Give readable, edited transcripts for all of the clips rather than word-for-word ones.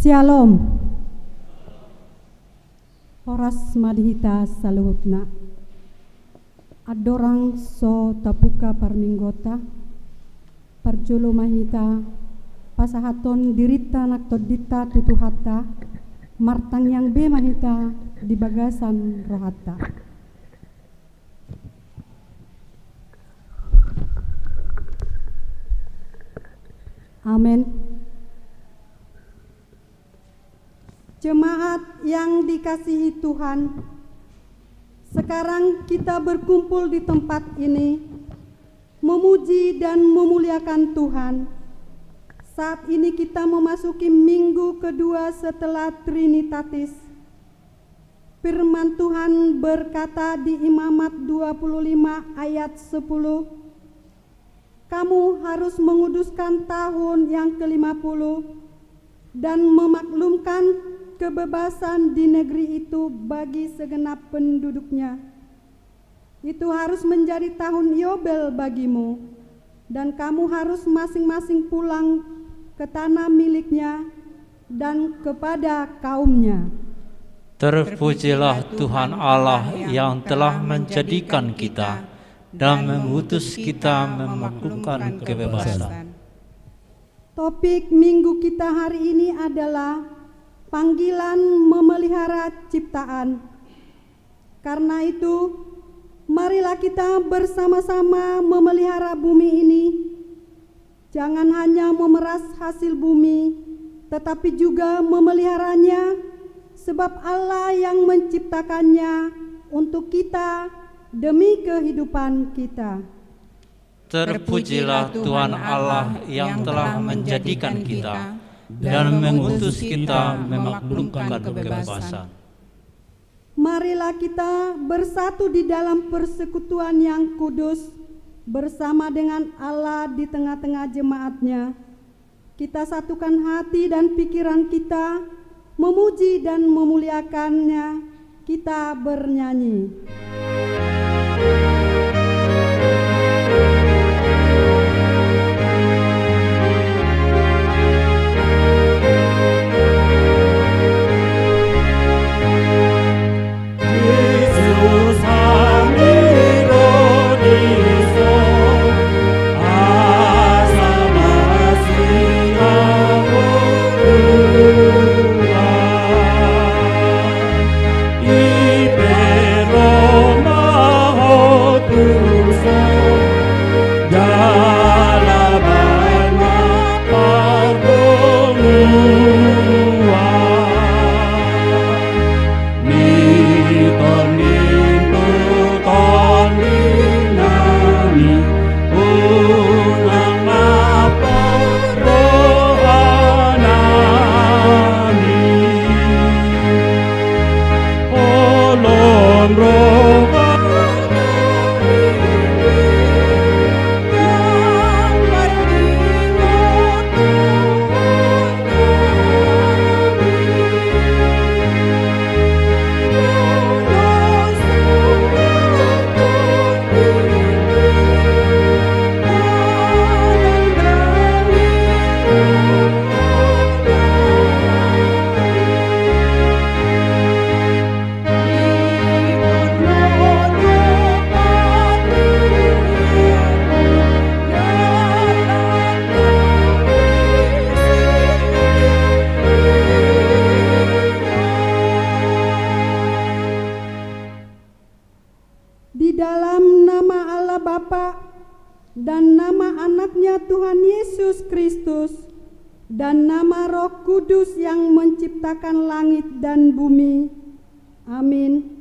Shalom. Horas madhita saluhutna. Adorang so tapuka parminggota. Parjolo mahita pasahaton dirita naktodita tutuhata. Martang yang be mahita di bagasan rohata. Amin. Jemaat yang dikasihi Tuhan, sekarang kita berkumpul di tempat ini, memuji dan memuliakan Tuhan. Saat ini kita memasuki minggu kedua setelah Trinitatis. Firman Tuhan berkata di Imamat 25 ayat 10, kamu harus menguduskan tahun yang ke-50 dan memaklumkan kebebasan di negeri itu bagi segenap penduduknya. Itu harus menjadi tahun Yobel bagimu, dan kamu harus masing-masing pulang ke tanah miliknya dan kepada kaumnya. Terpujilah Tuhan Allah yang telah menjadikan kita dan mengutus kita memaklumkan kebebasan. Topik minggu kita hari ini adalah panggilan memelihara ciptaan. Karena itu, marilah kita bersama-sama memelihara bumi ini. Jangan hanya memeras hasil bumi, tetapi juga memeliharanya, sebab Allah yang menciptakannya untuk kita demi kehidupan kita. Terpujilah Tuhan Allah yang telah menjadikan kita dan mengutus kita memaklumkan kebebasan. Marilah kita bersatu di dalam persekutuan yang kudus bersama dengan Allah di tengah-tengah jemaatnya. Kita satukan hati dan pikiran kita, memuji dan memuliakannya. Kita bernyanyi. Dan nama anaknya Tuhan Yesus Kristus, dan nama Roh Kudus yang menciptakan langit dan bumi. Amin.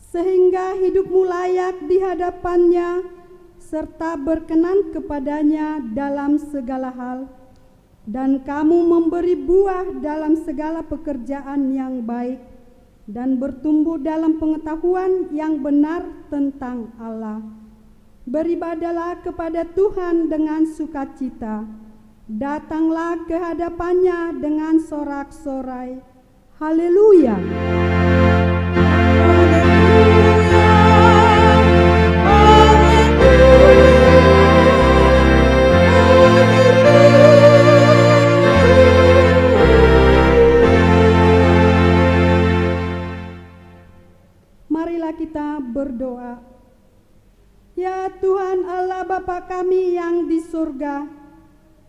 Sehingga hidupmu layak di hadapannya, serta berkenan kepadanya dalam segala hal, dan kamu memberi buah dalam segala pekerjaan yang baik, dan bertumbuh dalam pengetahuan yang benar tentang Allah. Beribadalah kepada Tuhan dengan sukacita. Datanglah ke hadapannya dengan sorak-sorai. Haleluya. berdoa. Ya Tuhan Allah Bapa kami yang di surga,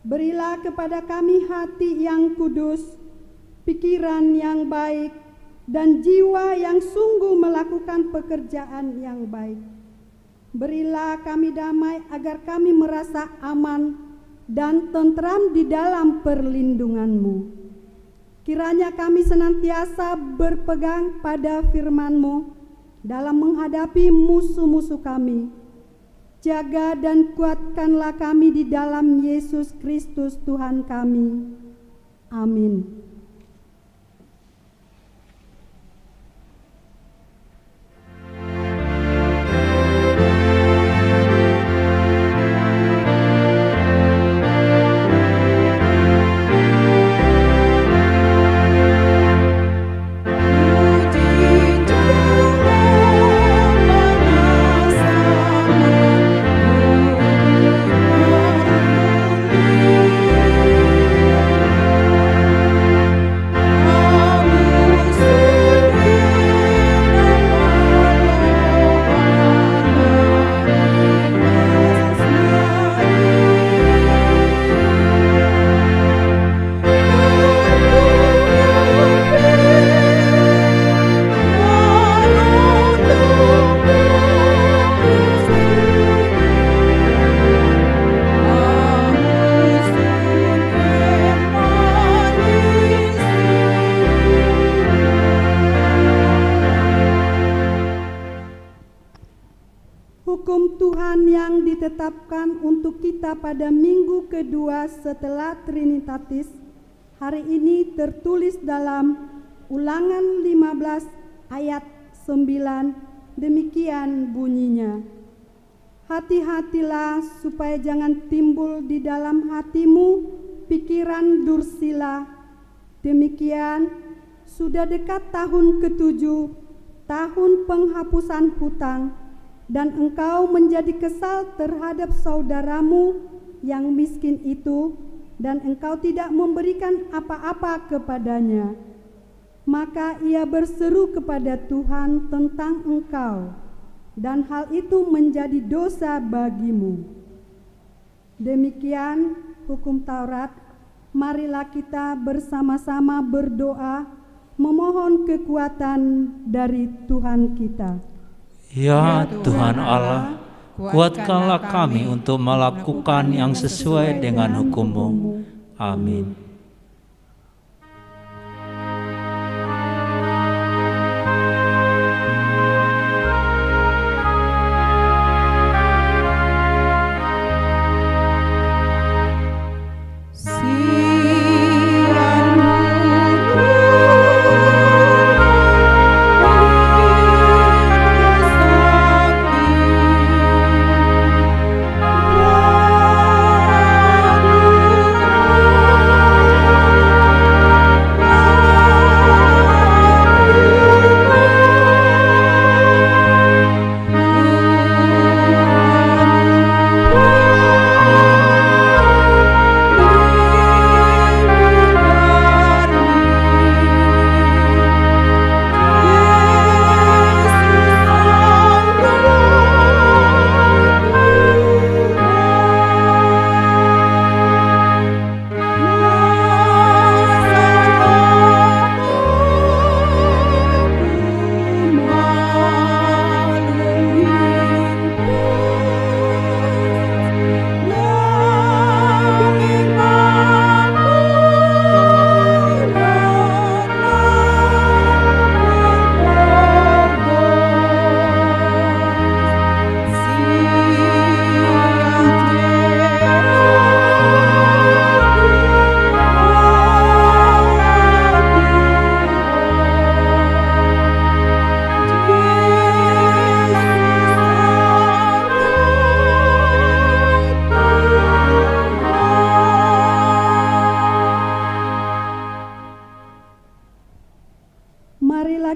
berilah kepada kami hati yang kudus, pikiran yang baik, dan jiwa yang sungguh melakukan pekerjaan yang baik. Berilah kami damai agar kami merasa aman dan tentram di dalam perlindungan-Mu. Kiranya kami senantiasa berpegang pada firman-Mu dalam menghadapi musuh-musuh kami. Jaga dan kuatkanlah kami di dalam Yesus Kristus Tuhan kami. Amin. Hukum Tuhan yang ditetapkan untuk kita pada minggu kedua setelah Trinitatis hari ini tertulis dalam Ulangan 15 ayat 9, demikian bunyinya. Hati-hatilah supaya jangan timbul di dalam hatimu pikiran dursila. Demikian sudah dekat tahun ke-7, tahun penghapusan hutang, dan engkau menjadi kesal terhadap saudaramu yang miskin itu, dan engkau tidak memberikan apa-apa kepadanya. Maka ia berseru kepada Tuhan tentang engkau, dan hal itu menjadi dosa bagimu. Demikian hukum Taurat. Marilah kita bersama-sama berdoa, memohon kekuatan dari Tuhan kita. Ya Tuhan Allah, kuatkanlah kami untuk melakukan yang sesuai dengan hukum-Mu. Amin.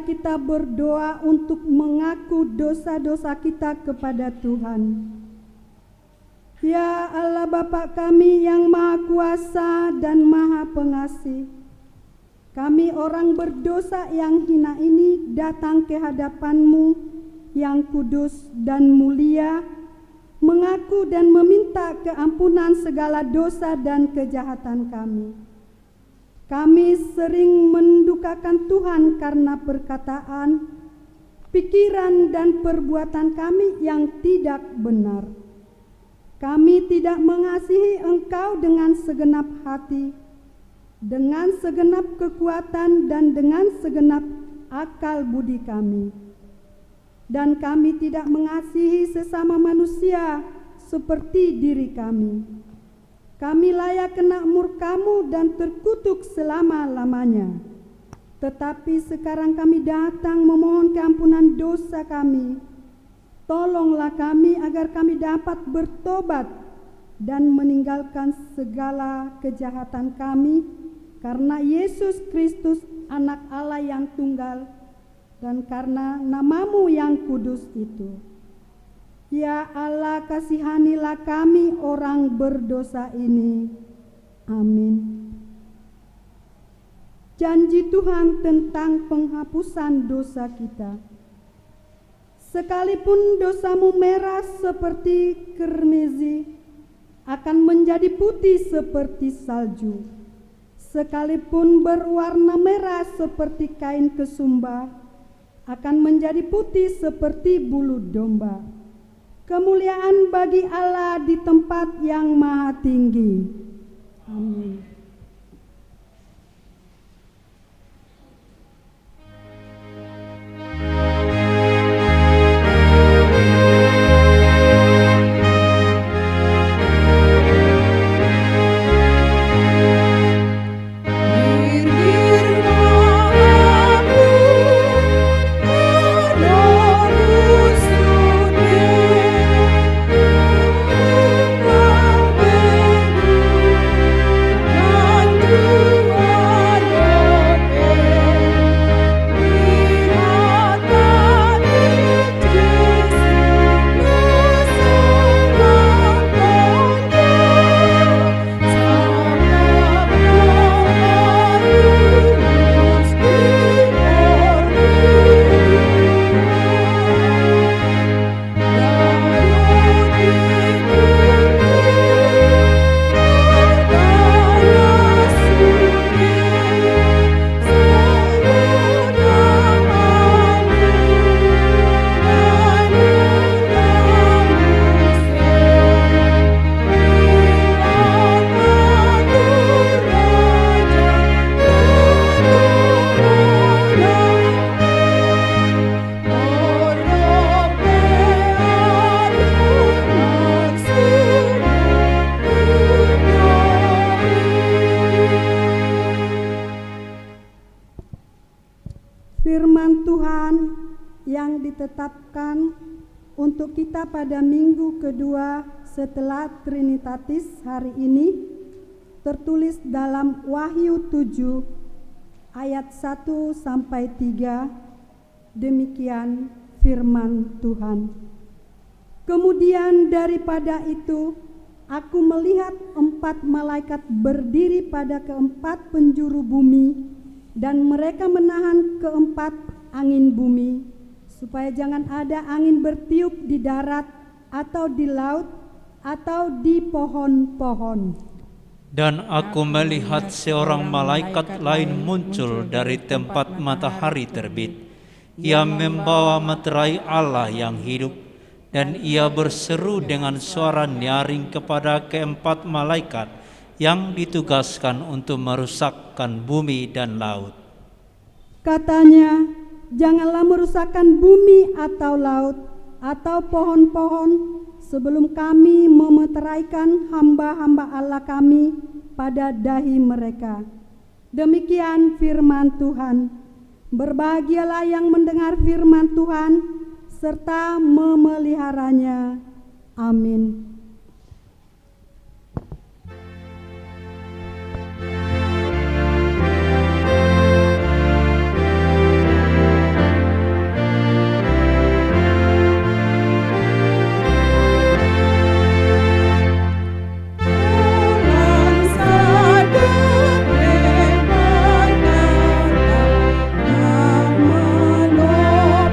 Kita berdoa untuk mengaku dosa-dosa kita kepada Tuhan. Ya Allah Bapa kami yang Maha Kuasa dan Maha Pengasih, kami orang berdosa yang hina ini datang ke hadapan-Mu yang kudus dan mulia, mengaku dan meminta keampunan segala dosa dan kejahatan kami. Kami sering mendukakan Tuhan karena perkataan, pikiran dan perbuatan kami yang tidak benar. Kami tidak mengasihi Engkau dengan segenap hati, dengan segenap kekuatan dan dengan segenap akal budi kami. Dan kami tidak mengasihi sesama manusia seperti diri kami. Kami layak kena murka-Mu dan terkutuk selama-lamanya. Tetapi sekarang kami datang memohon keampunan dosa kami. Tolonglah kami agar kami dapat bertobat dan meninggalkan segala kejahatan kami karena Yesus Kristus Anak Allah yang tunggal dan karena nama-Mu yang kudus itu. Ya Allah, kasihanilah kami orang berdosa ini. Amin. Janji Tuhan tentang penghapusan dosa kita. Sekalipun dosamu merah seperti kermezi, akan menjadi putih seperti salju. Sekalipun berwarna merah seperti kain kesumba, akan menjadi putih seperti bulu domba. Kemuliaan bagi Allah di tempat yang maha tinggi. Amin. Firman Tuhan yang ditetapkan untuk kita pada minggu kedua setelah Trinitatis hari ini tertulis dalam Wahyu 7 ayat 1 sampai 3. Demikian firman Tuhan. Kemudian daripada itu aku melihat 4 malaikat berdiri pada keempat penjuru bumi, dan mereka menahan keempat angin bumi, supaya jangan ada angin bertiup di darat atau di laut atau di pohon-pohon. Dan aku melihat seorang malaikat lain muncul dari tempat matahari terbit. Ia membawa materai Allah yang hidup, dan ia berseru dengan suara nyaring kepada keempat malaikat yang ditugaskan untuk merusakkan bumi dan laut. Katanya, janganlah merusakkan bumi atau laut atau pohon-pohon sebelum kami memeteraikan hamba-hamba Allah kami pada dahi mereka. Demikian firman Tuhan. Berbahagialah yang mendengar firman Tuhan serta memeliharanya. Amin.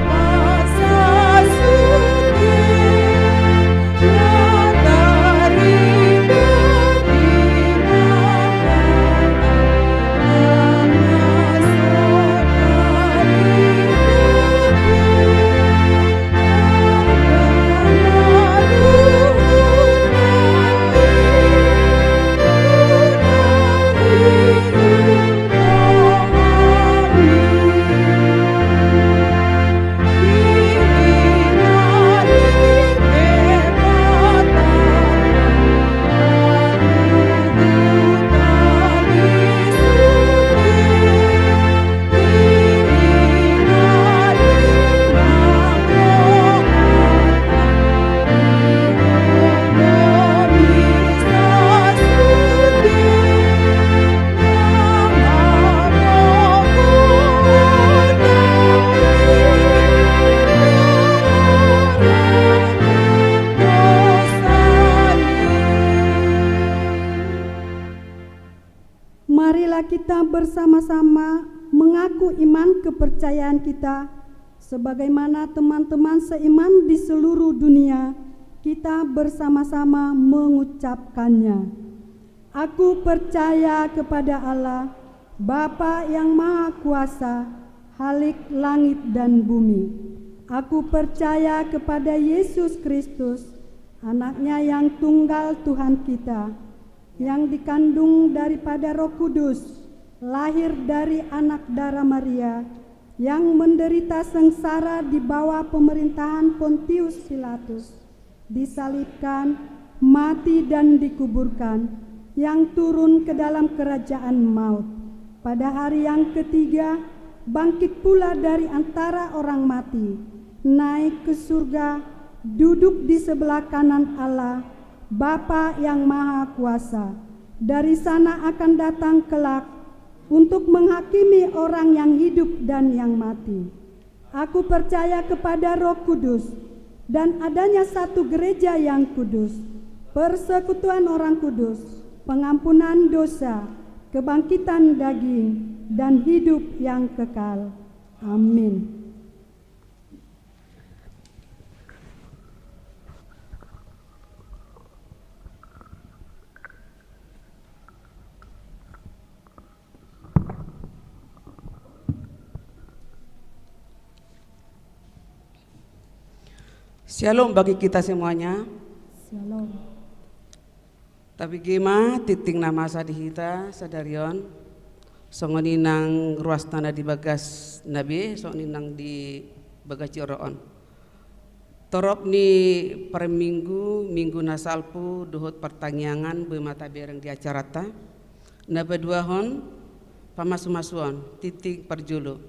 Pasas bersama-sama mengaku iman kepercayaan kita sebagaimana teman-teman seiman di seluruh dunia. Kita bersama-sama mengucapkannya. Aku percaya kepada Allah, Bapa yang Maha Kuasa, Khalik langit dan bumi. Aku percaya kepada Yesus Kristus, Anaknya yang tunggal Tuhan kita, yang dikandung daripada Roh Kudus, lahir dari anak darah Maria, yang menderita sengsara di bawah pemerintahan Pontius Pilatus, disalibkan, mati dan dikuburkan, yang turun ke dalam kerajaan maut. Pada hari yang ketiga, bangkit pula dari antara orang mati, naik ke surga, duduk di sebelah kanan Allah, Bapa yang Maha Kuasa. Dari sana akan datang kelak untuk menghakimi orang yang hidup dan yang mati. Aku percaya kepada Roh Kudus dan adanya satu gereja yang kudus, persekutuan orang kudus, pengampunan dosa, kebangkitan daging, dan hidup yang kekal. Amin. Shalom bagi kita semuanya. Shalom. Tapi gima titing nama sadihita sadarion songoni nang ruas tanah di bagas nabi songoni nang di bagas coroon. Torop ni per minggu nasalpu dohot pertanyaan bermata bereng di acara ta. Naba dua hon pamasumasuan titik perjulu.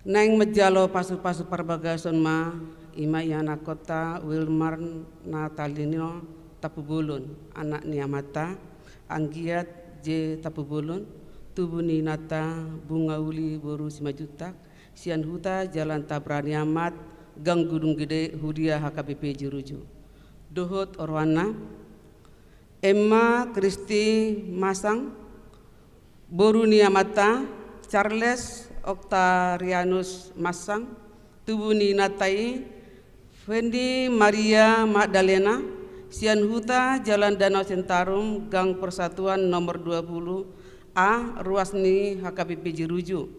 Nang mejalo pasu-pasu perbagason ma ima yana kota Wilmar Natalino Tapubulun, anak Niamata, Anggiat J Tapubulun, Tubuni Nata Bunga Uli Boru Simajutak, Sian Huta Jalan Tabrani Amat, Gang Gunung Gede Hudia HKBP Juruju. Dohot Orwana, Emma Kristi Masang, Boru Niamata, Charles Octarianus Masang, Tubuni Natai, Fendi Maria Magdalena, Sian Huta Jalan Danau Sentarum, Gang Persatuan nomor 20A, Ruasni HKBP Jeruju.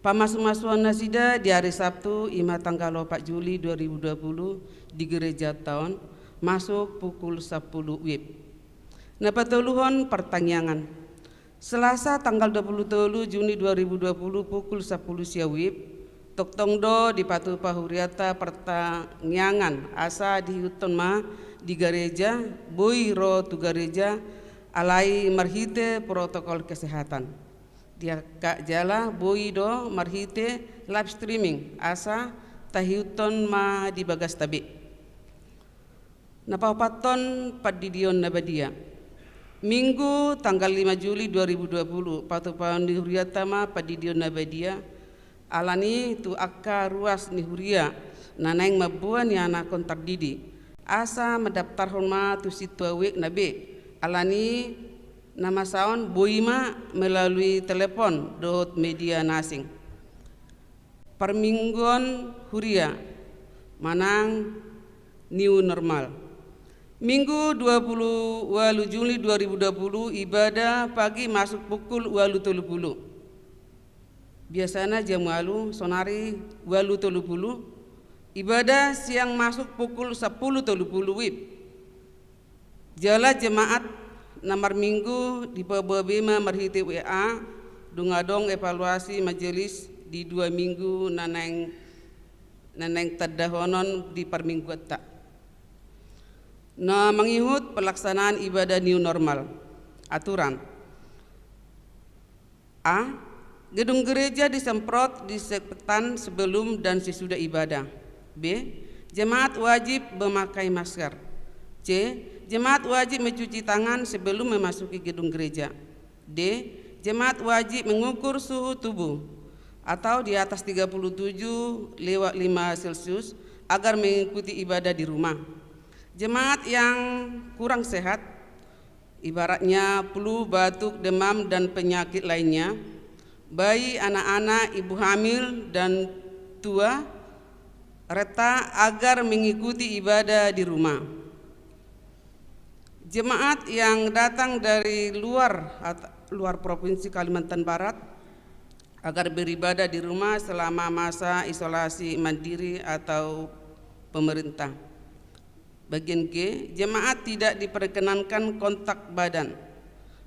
Pamasumasuan nasida di hari Sabtu, Ima tanggal 4 Juli 2020 di Gereja Taon, masuk pukul 10 WIB. Napatuluhon pertanyaan. Selasa tanggal 27 Juni 2020 pukul 10 siang WIB, Toktongdo di Patu Pahuriata pertanyaan asa dihuton ma di gereja boi ro tu gereja alai marhite protokol kesehatan. Dia kak jala boi do marhite live streaming asa tahiuton ma di bagas tabi. Napapaton padidion nabadia. Minggu tanggal 5 Juli 2020 Patu Pahuriata ma padidion nabadia. Alani tu akka ruas ni huria naneng mabuan ya nakon tardidi asa mendaftar horma tu situa wek nabe alani nama saon boima melalui telepon dot media nasing permingguan huria manang new normal. Minggu 28 Juli 2020 ibadah pagi masuk pukul 8.30. Biasanya jam 8 sonari 8.30. Ibadah siang masuk pukul 10.30 WIB. Jala jemaat nomor minggu di Pababima marhiti WA dungadong evaluasi majelis di 2 minggu naneng tadahonon di perminggu tak. Nah mengihut pelaksanaan ibadah new normal. Aturan A. Gedung gereja disemprot disinfektan sebelum dan sesudah ibadah. B. Jemaat wajib memakai masker. C. Jemaat wajib mencuci tangan sebelum memasuki gedung gereja. D. Jemaat wajib mengukur suhu tubuh atau di atas 37/5 Celcius agar mengikuti ibadah di rumah. Jemaat yang kurang sehat, ibaratnya flu, batuk, demam, dan penyakit lainnya, bayi, anak-anak, ibu hamil, dan tua, reta agar mengikuti ibadah di rumah. Jemaat yang datang dari luar Provinsi Kalimantan Barat agar beribadah di rumah selama masa isolasi mandiri atau pemerintah. Bagian G, jemaat tidak diperkenankan kontak badan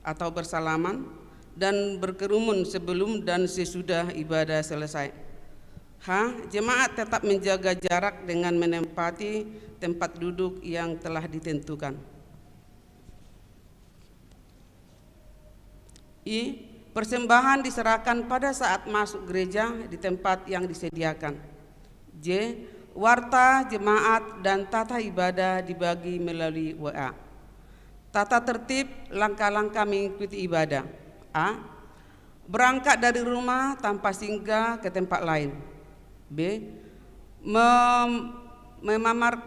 atau bersalaman dan berkerumun sebelum dan sesudah ibadah selesai. H, jemaat tetap menjaga jarak dengan menempati tempat duduk yang telah ditentukan. I, persembahan diserahkan pada saat masuk gereja di tempat yang disediakan. J, warta jemaat dan tata ibadah dibagi melalui WA. Tata tertib langkah-langkah mengikuti ibadah. A, berangkat dari rumah tanpa singgah ke tempat lain. B,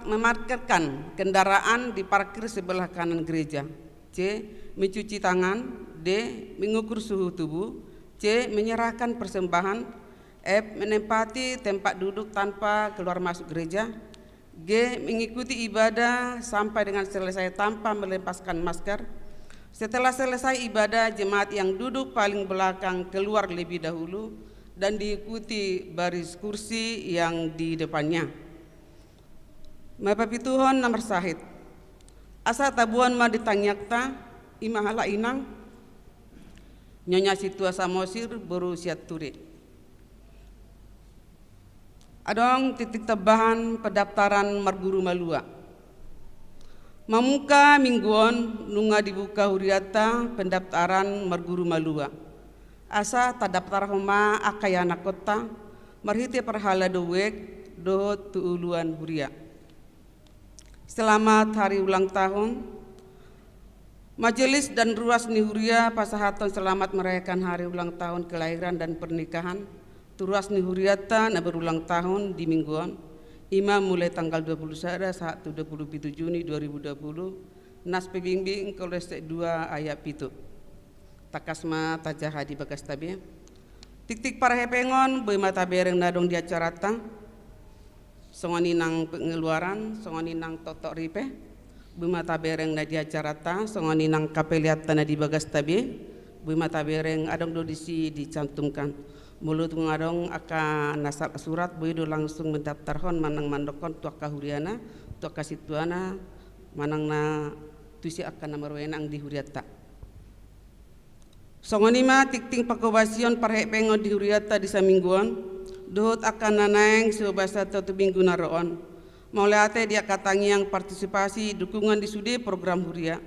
memarkirkan kendaraan di parkir sebelah kanan gereja. C, mencuci tangan. D, mengukur suhu tubuh. C, menyerahkan persembahan. F, menempati tempat duduk tanpa keluar masuk gereja. G, mengikuti ibadah sampai dengan selesai tanpa melepaskan masker. Setelah selesai ibadah, jemaat yang duduk paling belakang keluar lebih dahulu dan diikuti baris kursi yang di depannya. Mapapi Tuhan nomor sahid. Asa tabuan ma ditanyakta imahala inang Nyonya Situa Samosir berusia turi. Adong titik tebahan pendaftaran marguru malua. Mamuka mingguon nunga dibuka huriata pendaftaran marguru malua. Asa tadaftar homa akayana kota marhite perhala dowek do tuuluan huria. Selamat hari ulang tahun. Majelis dan Ruas Nihuria Pasahaton selamat merayakan hari ulang tahun kelahiran dan pernikahan Turuas Nihuriata na berulang tahun di mingguan Imam mulai tanggal 21 saat 27 Juni 2020 Nas Pebimbing Kolese 2 ayat 7 Takasma tajaha di bagas tabi Tik-tik para hepengon boy mata bereng nadong di acarata Songoni nang pengeluaran Songoni nang totok ripe Bumata bereng na di acarata songoni nang kapeliata na di bagas tabi bumata bereng adong do disi dicantumkan mulut ngadong aka nasar surat boy do langsung mendaftarhon manang mandokon tuak kahuriana tuak kasituana manang na tuisi akan nomor wenang di huriata songoni ma tikting pakobasion parhek pengon di huriata di samingguan dohot akan nanaeng sebasa satu minggu naroon Mauleate dia katangi yang partisipasi dukungan di sudi program huria.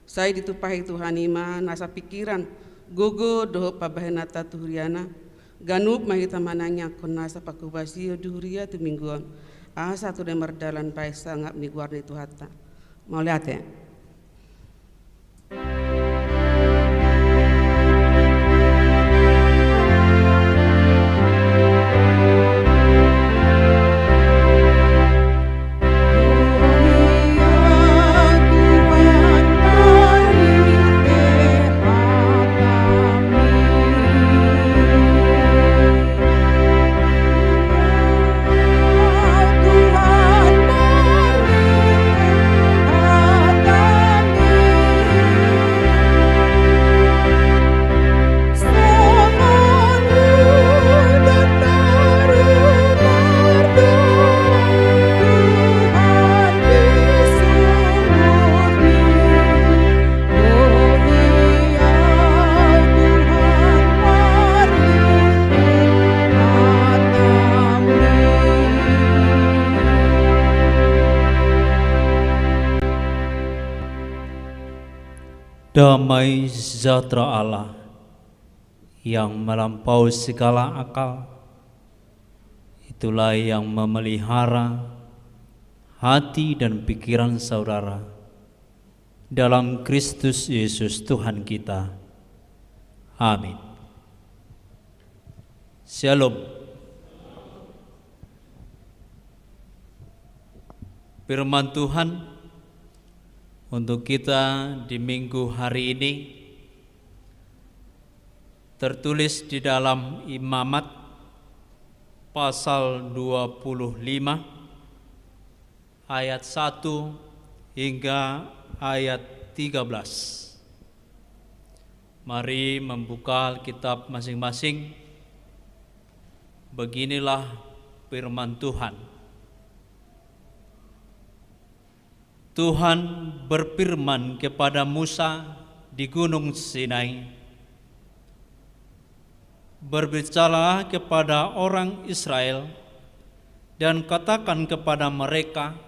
Saya ditupahi Tuhan ima nasa pikiran gogo doho pabahenata tuhuriana. Ganup mahita mananya kon nasa pakubasi di huria tu mingguan. Asa tu demar dalan baik sangat miguarni tuhata. Mauleate. Damai sejahtera Allah yang melampaui segala akal, itulah yang memelihara hati dan pikiran saudara dalam Kristus Yesus Tuhan kita. Amin. Shalom. Firman Tuhan untuk kita di minggu hari ini tertulis di dalam Imamat pasal 25 ayat 1 hingga ayat 13. Mari membuka Alkitab masing-masing. Beginilah firman Tuhan. Tuhan berfirman kepada Musa di Gunung Sinai, "Berbicaralah kepada orang Israel dan katakan kepada mereka,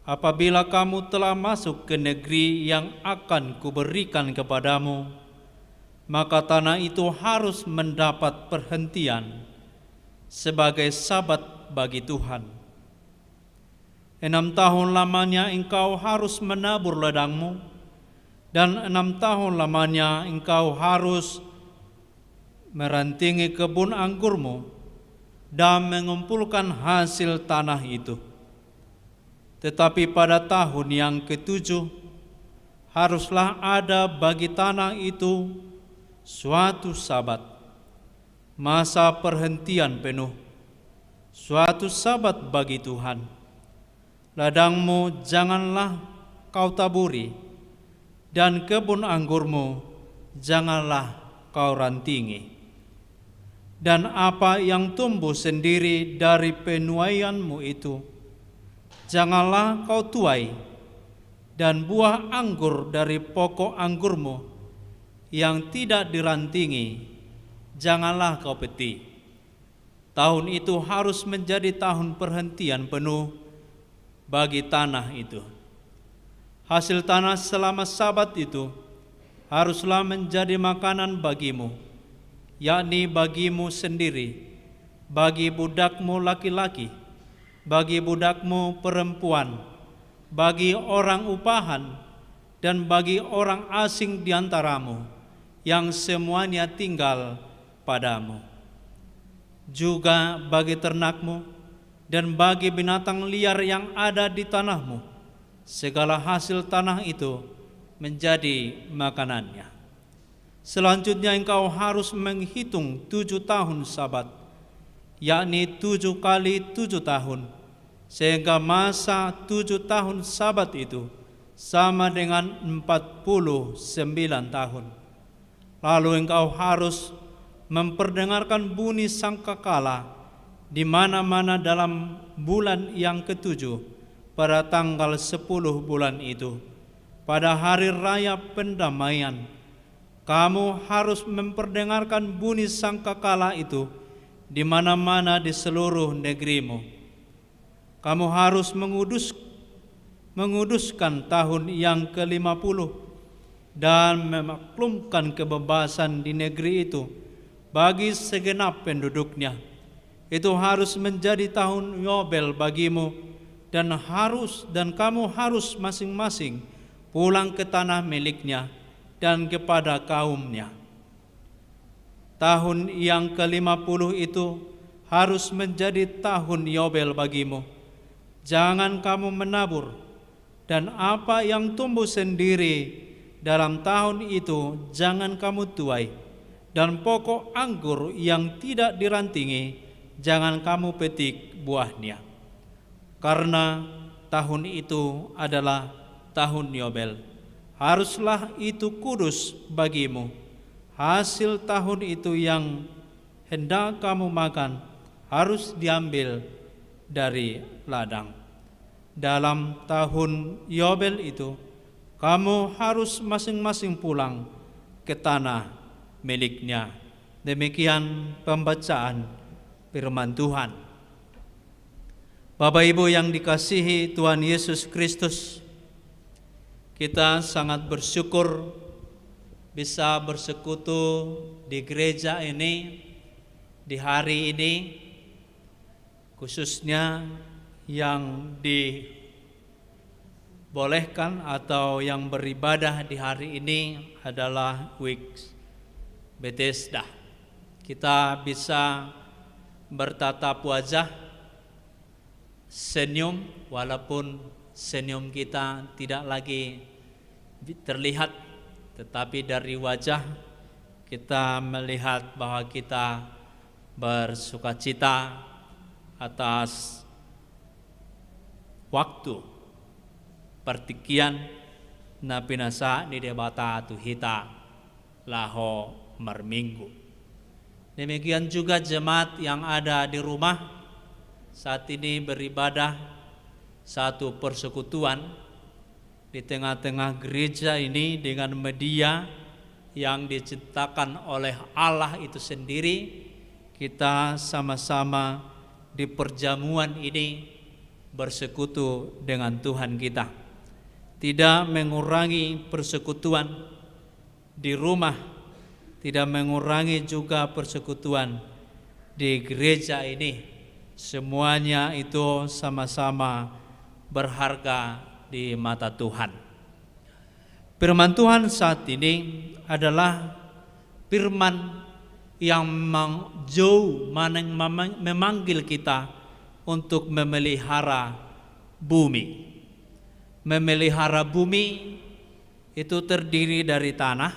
apabila kamu telah masuk ke negeri yang akan kuberikan kepadamu, maka tanah itu harus mendapat perhentian sebagai sabat bagi Tuhan. 6 tahun lamanya engkau harus menabur ladangmu, dan 6 tahun lamanya engkau harus merantingi kebun anggurmu dan mengumpulkan hasil tanah itu. Tetapi pada tahun yang ke-7 haruslah ada bagi tanah itu suatu sabat, masa perhentian penuh, suatu sabat bagi Tuhan. Ladangmu janganlah kau taburi, dan kebun anggurmu janganlah kau rantingi. Dan apa yang tumbuh sendiri dari penuaianmu itu janganlah kau tuai, dan buah anggur dari pokok anggurmu yang tidak dirantingi janganlah kau petik. Tahun itu harus menjadi tahun perhentian penuh bagi tanah itu. Hasil tanah selama sabat itu haruslah menjadi makanan bagimu, yakni bagimu sendiri, bagi budakmu laki-laki, bagi budakmu perempuan, bagi orang upahan, dan bagi orang asing di antaramu, yang semuanya tinggal padamu. Juga bagi ternakmu, dan bagi binatang liar yang ada di tanahmu, segala hasil tanah itu menjadi makanannya. Selanjutnya engkau harus menghitung 7 tahun sabat, yakni 7 kali 7 tahun, sehingga masa 7 tahun sabat itu sama dengan 49 tahun. Lalu engkau harus memperdengarkan bunyi sangkakala di mana-mana dalam bulan yang ke-7 pada tanggal 10 bulan itu, pada hari raya pendamaian. Kamu harus memperdengarkan bunyi sangkakala itu di mana-mana di seluruh negerimu. Kamu harus menguduskan tahun yang ke-50 dan memaklumkan kebebasan di negeri itu bagi segenap penduduknya. Itu harus menjadi tahun Yobel bagimu, dan kamu harus masing-masing pulang ke tanah miliknya dan kepada kaumnya. Tahun yang ke-50 itu harus menjadi tahun Yobel bagimu. Jangan kamu menabur, dan apa yang tumbuh sendiri dalam tahun itu jangan kamu tuai, dan pokok anggur yang tidak dirantingi jangan kamu petik buahnya, karena tahun itu adalah tahun Yobel. Haruslah itu kudus bagimu. Hasil tahun itu yang hendak kamu makan harus diambil dari ladang. Dalam tahun Yobel itu kamu harus masing-masing pulang ke tanah miliknya. Demikian pembacaan firman Tuhan. Bapak Ibu yang dikasihi Tuhan Yesus Kristus, kita sangat bersyukur bisa bersekutu di gereja ini di hari ini, khususnya yang dibolehkan atau yang beribadah di hari ini adalah Weeks Bethesda. Kita bisa bertatap wajah, senyum, walaupun senyum kita tidak lagi terlihat, tetapi dari wajah kita melihat bahwa kita bersukacita atas waktu pertikian na pinasa ni debata tu hita laho merminggu. Demikian juga jemaat yang ada di rumah saat ini beribadah satu persekutuan di tengah-tengah gereja ini dengan media yang diciptakan oleh Allah itu sendiri. Kita sama-sama di perjamuan ini bersekutu dengan Tuhan kita. Tidak mengurangi persekutuan di rumah, tidak mengurangi juga persekutuan di gereja ini. Semuanya itu sama-sama berharga di mata Tuhan. Firman Tuhan saat ini adalah firman yang jauh memanggil kita untuk memelihara bumi. Memelihara bumi itu terdiri dari tanah,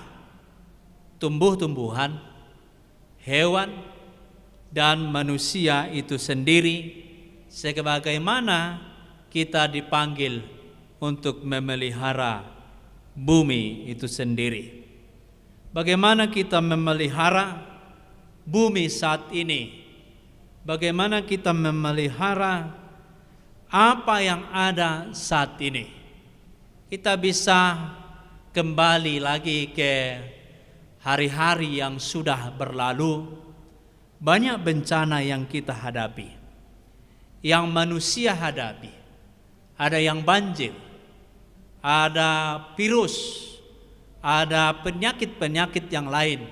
tumbuh-tumbuhan, hewan, dan manusia itu sendiri, sebagaimana kita dipanggil untuk memelihara bumi itu sendiri. Bagaimana kita memelihara bumi saat ini? Bagaimana kita memelihara apa yang ada saat ini? Kita bisa kembali lagi ke hari-hari yang sudah berlalu. Banyak bencana yang kita hadapi, yang manusia hadapi. Ada yang banjir, ada virus, ada penyakit-penyakit yang lain,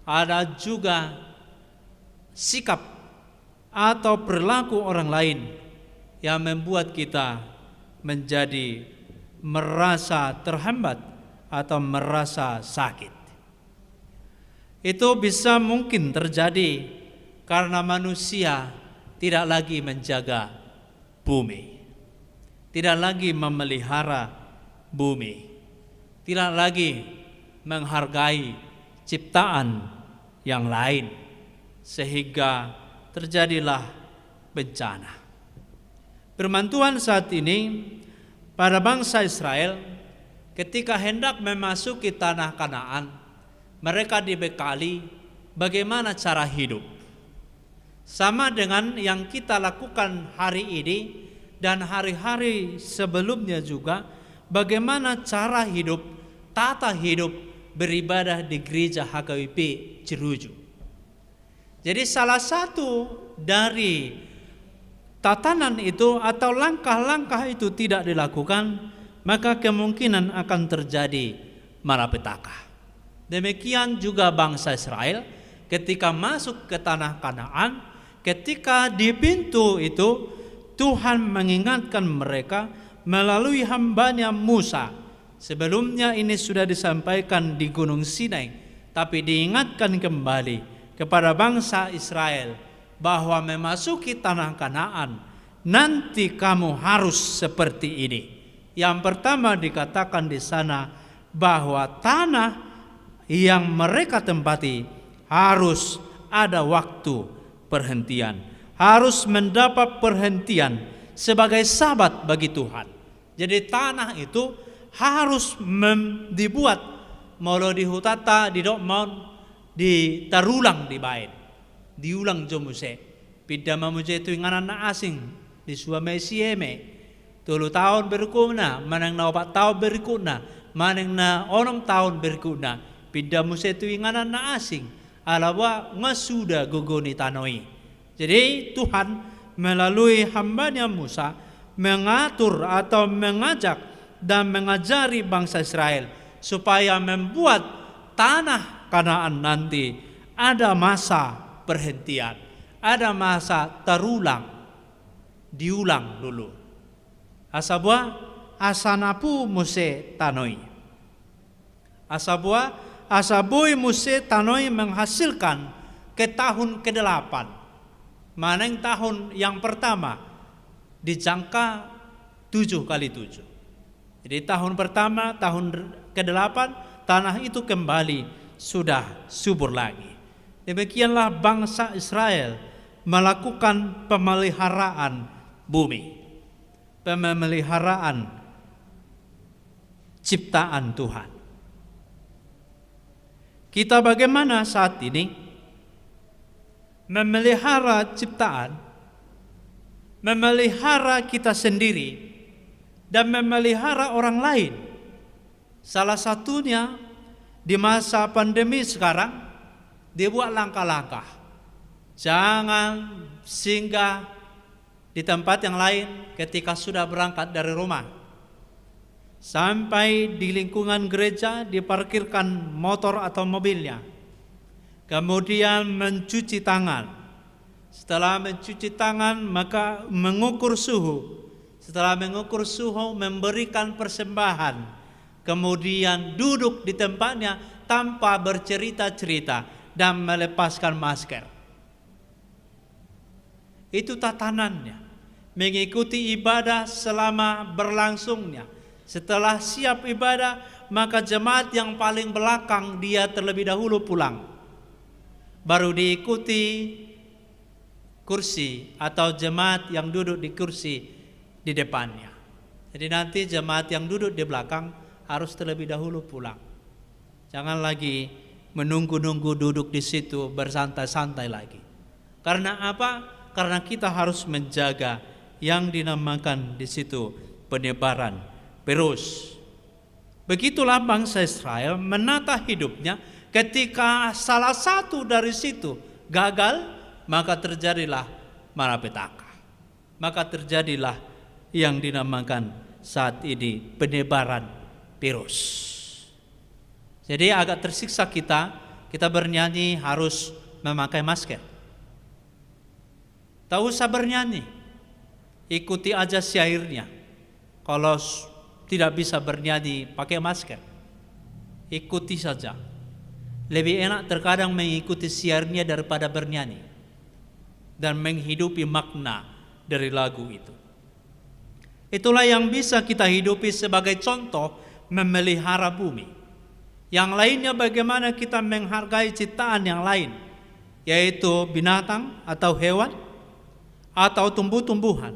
ada juga sikap atau perilaku orang lain yang membuat kita menjadi merasa terhambat atau merasa sakit. Itu bisa mungkin terjadi karena manusia tidak lagi menjaga bumi, tidak lagi memelihara bumi, tidak lagi menghargai ciptaan yang lain, sehingga terjadilah bencana. Firman Tuhan saat ini pada bangsa Israel ketika hendak memasuki tanah Kanaan, mereka dibekali bagaimana cara hidup. Sama dengan yang kita lakukan hari ini dan hari-hari sebelumnya juga, bagaimana cara hidup, tata hidup beribadah di gereja HKBP Ciruju. Jadi salah satu dari tatanan itu atau langkah-langkah itu tidak dilakukan, maka kemungkinan akan terjadi malapetaka. Demikian juga bangsa Israel ketika masuk ke tanah Kanaan, ketika di pintu itu Tuhan mengingatkan mereka melalui hambanya Musa. Sebelumnya ini sudah disampaikan di Gunung Sinai, tapi diingatkan kembali kepada bangsa Israel bahwa memasuki tanah Kanaan nanti kamu harus seperti ini. Yang pertama dikatakan di sana bahwa tanah yang mereka tempati harus ada waktu perhentian, harus mendapat perhentian sebagai sabat bagi Tuhan. Jadi tanah itu harus dibuat molo dihutata di dokmon ditarulang di bain. Diulang jomuse pidda mamuje itu nganan na asing di suame sieme 3 tahun berikutnya manang na 4 tahun berikutnya manang na 6 tahun berikutnya pidda muse itu nganan na asing alawa ngasuda gogoni tanoi. Jadi Tuhan melalui hambanya Musa mengatur atau mengajak dan mengajari bangsa Israel supaya membuat tanah Kanaan nanti ada masa perhentian, ada masa terulang, diulang dulu. Asabua asanapu muse tanoi. Asabui muse tanoi menghasilkan ke tahun ke-8. Maneng tahun yang pertama dijangka 7 kali 7. Jadi tahun pertama, tahun ke-8 tanah itu kembali sudah subur lagi. Demikianlah bangsa Israel melakukan pemeliharaan bumi, pemeliharaan ciptaan Tuhan. Kita bagaimana saat ini memelihara ciptaan, memelihara kita sendiri, dan memelihara orang lain. Salah satunya di masa pandemi sekarang dibuat langkah-langkah. Jangan singgah di tempat yang lain ketika sudah berangkat dari rumah. Sampai di lingkungan gereja diparkirkan motor atau mobilnya. Kemudian mencuci tangan. Setelah mencuci tangan maka mengukur suhu. Setelah mengukur suhu memberikan persembahan. Kemudian duduk di tempatnya tanpa bercerita-cerita dan melepaskan masker. Itu tatanannya. Mengikuti ibadah selama berlangsungnya. Setelah siap ibadah, maka jemaat yang paling belakang dia terlebih dahulu pulang. Baru diikuti kursi atau jemaat yang duduk di kursi di depannya. Jadi nanti jemaat yang duduk di belakang harus terlebih dahulu pulang. Jangan lagi menunggu-nunggu duduk di situ bersantai-santai lagi. Karena apa? Karena kita harus menjaga yang dinamakan di situ penyebaran virus. Begitulah bangsa Israel menata hidupnya. Ketika salah satu dari situ gagal, maka terjadilah malapetaka. Maka terjadilah yang dinamakan saat ini penyebaran virus. Jadi agak tersiksa kita bernyanyi harus memakai masker. Tak usah bernyanyi, ikuti aja syairnya. Kalau tidak bisa bernyanyi pakai masker, ikuti saja. Lebih enak terkadang mengikuti syairnya daripada bernyanyi dan menghidupi makna dari lagu itu. Itulah yang bisa kita hidupi sebagai contoh memelihara bumi. Yang lainnya bagaimana kita menghargai ciptaan yang lain, yaitu binatang atau hewan atau tumbuh-tumbuhan.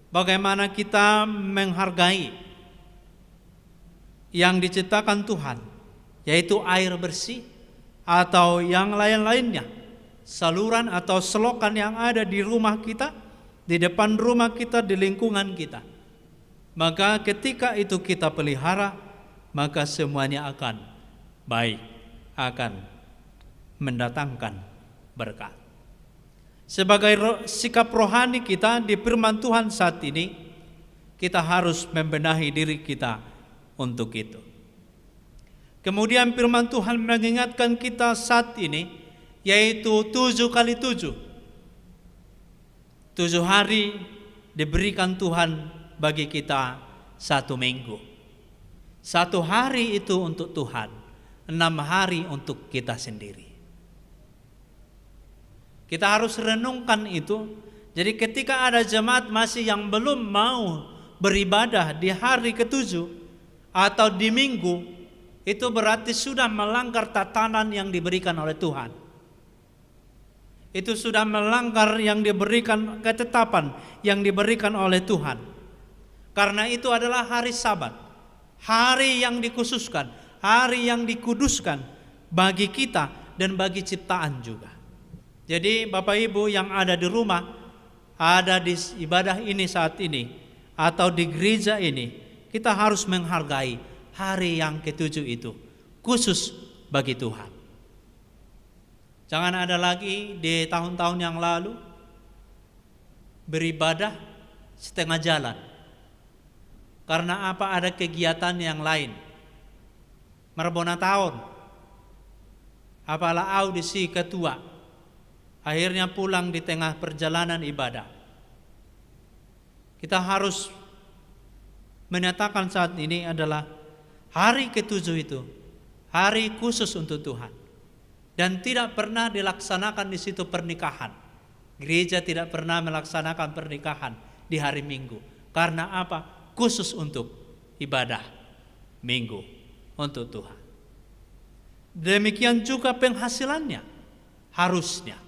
Bagaimana kita menghargai yang diciptakan Tuhan, yaitu air bersih atau yang lain-lainnya, saluran atau selokan yang ada di rumah kita, di depan rumah kita, di lingkungan kita. Maka ketika itu kita pelihara, maka semuanya akan baik, akan mendatangkan berkat. Sebagai sikap rohani kita di firman Tuhan saat ini, kita harus membenahi diri kita untuk itu. Kemudian firman Tuhan mengingatkan kita saat ini, yaitu 7 kali 7. 7 hari diberikan Tuhan bagi kita 1 minggu. 1 hari itu untuk Tuhan, 6 hari untuk kita sendiri. Kita harus renungkan itu. Jadi ketika ada jemaat masih yang belum mau beribadah di hari ke-7 atau di minggu, itu berarti sudah melanggar tatanan yang diberikan oleh Tuhan. Itu sudah melanggar yang diberikan, ketetapan yang diberikan oleh Tuhan. Karena itu adalah hari Sabat, hari yang dikhususkan, hari yang dikuduskan bagi kita dan bagi ciptaan juga. Jadi Bapak Ibu yang ada di rumah, ada di ibadah ini saat ini, atau di gereja ini, kita harus menghargai hari yang ke-7 itu, khusus bagi Tuhan. Jangan ada lagi di tahun-tahun yang lalu beribadah setengah jalan. Karena apa? Ada kegiatan yang lain. Merbona tahun. Apalah audisi ketua. Akhirnya pulang di tengah perjalanan ibadah. Kita harus menyatakan saat ini adalah hari ke-7 itu hari khusus untuk Tuhan. Dan tidak pernah dilaksanakan di situ pernikahan. Gereja tidak pernah melaksanakan pernikahan di hari Minggu. Karena apa? Khusus untuk ibadah Minggu untuk Tuhan. Demikian juga penghasilannya harusnya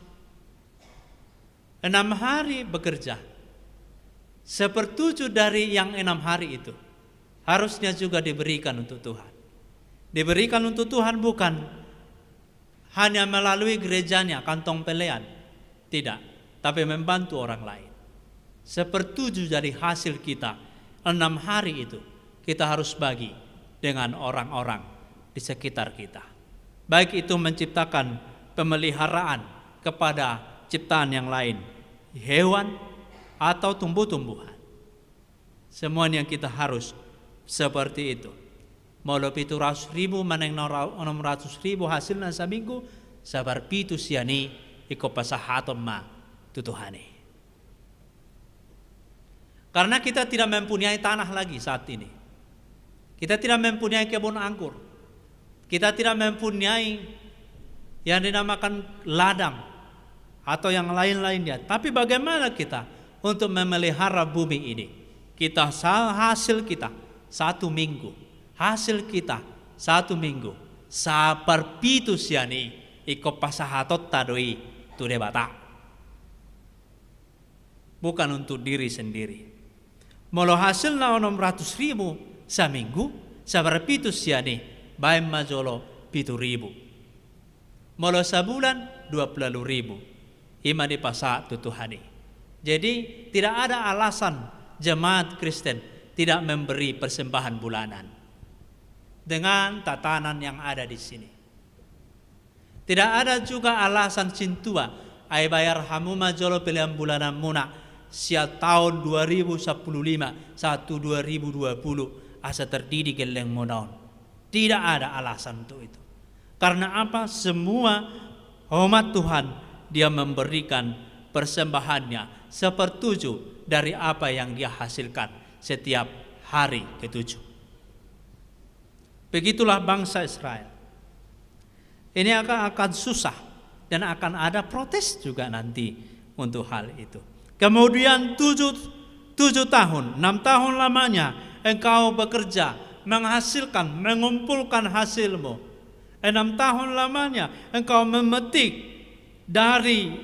6 hari bekerja, 1/7 dari yang 6 hari itu harusnya juga diberikan untuk Tuhan. Diberikan untuk Tuhan bukan hanya melalui gerejanya, kantong pelean, tidak, tapi membantu orang lain. 1/7 dari hasil kita 6 hari itu kita harus bagi dengan orang-orang di sekitar kita. Baik itu menciptakan pemeliharaan kepada ciptaan yang lain, hewan atau tumbuh-tumbuhan. Semuanya kita harus seperti itu. Molo 700.000 maneng 600.000 hasilnya seminggu, sabar pitu siani iko pasahaton ma tutuhane. Karena kita tidak mempunyai tanah lagi saat ini. Kita tidak mempunyai kebun anggur. Kita tidak mempunyai yang dinamakan ladang atau yang lain-lainnya. Tapi bagaimana kita untuk memelihara bumi ini? Kita hasil kita 1 minggu. Hasil kita 1 minggu. Sabar pitu siani iko pasahatot tadoi tudebata. Bukan untuk diri sendiri. Molo hasilnya 600.000 seminggu, sabar pitu siani baim majolo 7.000. Molo sebulan 20.000. Ima di pasar tutuhani. Jadi tidak ada alasan jemaat Kristen tidak memberi persembahan bulanan dengan tatanan yang ada di sini. Tidak ada juga alasan cintua ai bayar hamu majolo pilihan bulanan muna siap tahun 2015 2020 asa terdidik geleng monaon. Tidak ada alasan untuk itu. Karena apa? Semua umat Tuhan dia memberikan persembahannya 1/7 dari apa yang dia hasilkan setiap hari ke-7. Begitulah bangsa Israel. Ini akan susah dan akan ada protes juga nanti untuk hal itu. Kemudian 7 tahun, 6 tahun lamanya engkau bekerja, menghasilkan, mengumpulkan hasilmu. 6 tahun lamanya engkau memetik dari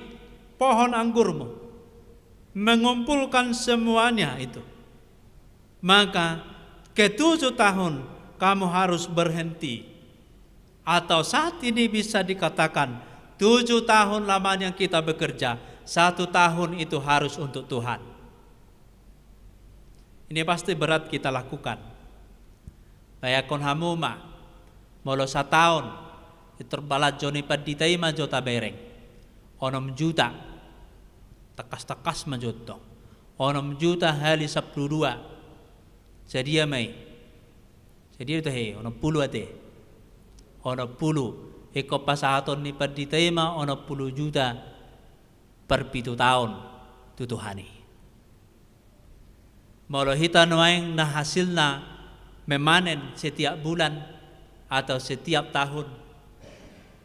pohon anggurmu, mengumpulkan semuanya itu. Maka ke-7 tahun kamu harus berhenti. Atau saat ini bisa dikatakan 7 tahun lamanya kita bekerja, 1 tahun itu harus untuk Tuhan. Ini pasti berat kita lakukan. Bayakon hamuma molo 1 tahun itu balat joni paditai majota bereng 6 juta takas-takas majotong 6 juta hali 12 jadi mai jadi itu he 60 ate 60 eko pasahaton ni paditai ma 60 juta per 7 tahun tutuhani. Molo hita noeng na hasilna memanen setiap bulan atau setiap tahun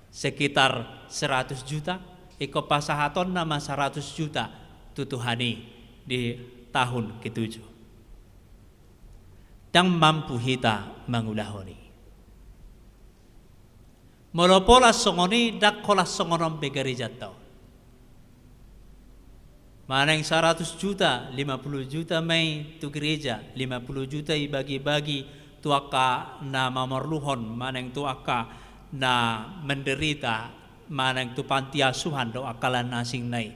sekitar 100 juta, iko pasahaton nama 100 juta tutuhani di tahun ke-7. Dan mampu hita mangulahoni. Molo pola songoni dak kolas songonom begereja tau. Maneng 100 juta, 50 juta mai tu gereja, 50 juta bagi-bagi tuaka na mamarluhon, maneng tuaka na menderita, maneng tu panti asuhan do akalan nasing nai.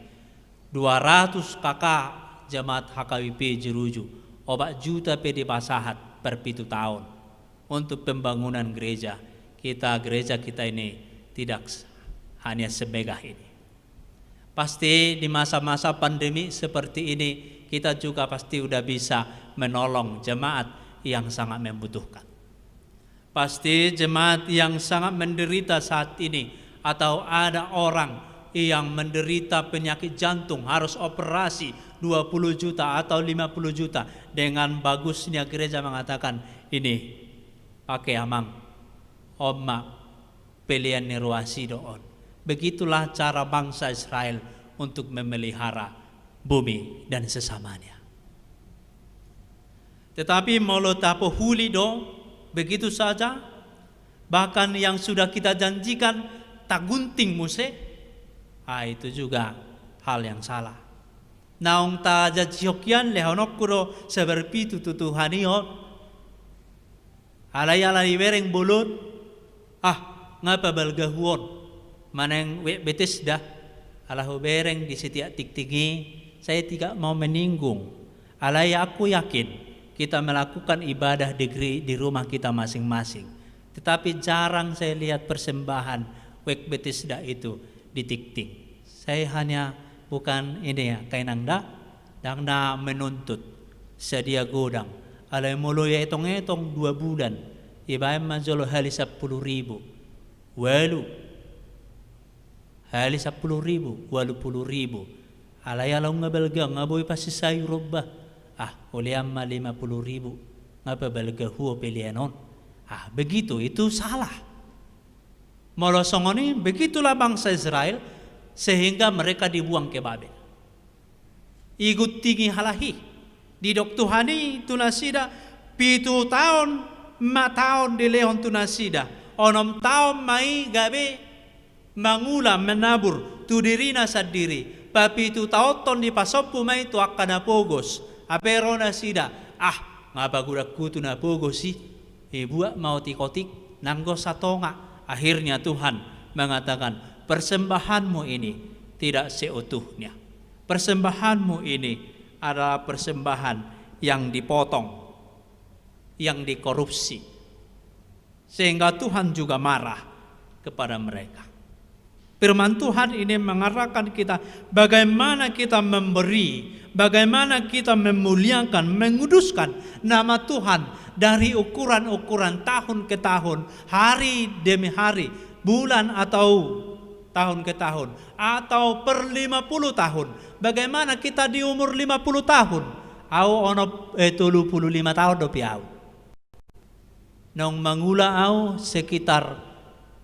200 kakak jemaat HKBP Jeruju, 4 juta pedi pasahat per 7 tahun untuk pembangunan gereja. Gereja kita ini tidak hanya semegah ini. Pasti di masa-masa pandemi seperti ini kita juga pasti udah bisa menolong jemaat yang sangat membutuhkan. Pasti jemaat yang sangat menderita saat ini atau ada orang yang menderita penyakit jantung harus operasi 20 juta atau 50 juta. Dengan bagusnya gereja mengatakan ini pakai amang omma pilihan niruasi doon. Begitulah cara bangsa Israel untuk memelihara bumi dan sesamanya. Tetapi molo tapo huli do begitu saja Bahkan yang sudah kita janjikan tak gunting muse, itu juga hal yang salah. Naung ta jajiokian lehonok kuro seberpi tutuhaniot, alay bereng bulut, ngapa balgahuon, maneng betes dah, alahu bereng di setiap tik-tiki, saya tidak mau meninggung. Alay aku yakin kita melakukan ibadah di rumah kita masing-masing. Tetapi jarang saya lihat persembahan wek betisda itu di tik-tik. Saya hanya bukan ini ya, kainangda dangda menuntut sedia godang. Alay mulu ya etong 2 bulan. Ibaim majolo hali 10.000. Walu hali 10.000, 80.000. Alay alaw ngabalga ngaboy pasi sayu robba. Oleh amma 50.000. Ngapa balga huo pilihanon? Begitu, itu salah. Molosongoni, begitulah bangsa Israel sehingga mereka dibuang ke Babel. Igut tinggi halahi. Didok Tuhani tunasida 7 tahun, 4 tahun di lehon tunasida. 6 tahun mai gabe mangula menabur tu dirina sadiri. Papi tu taoton di pasopu mai tu akana pogos. Apero nasida. Ngapa guraku tu na pogos sih? Buat mau tikotik nanggo satonga. Akhirnya Tuhan mengatakan, persembahanmu ini tidak seutuhnya. Persembahanmu ini adalah persembahan yang dipotong, yang dikorupsi, sehingga Tuhan juga marah kepada mereka. Firman Tuhan ini mengarahkan kita bagaimana kita memberi, bagaimana kita memuliakan, menguduskan nama Tuhan dari ukuran-ukuran tahun ke tahun, hari demi hari, bulan atau tahun ke tahun, atau per 50 tahun. Bagaimana kita di umur 50 tahun? Au ono 35 tahun dopi au. Nong mangula au sekitar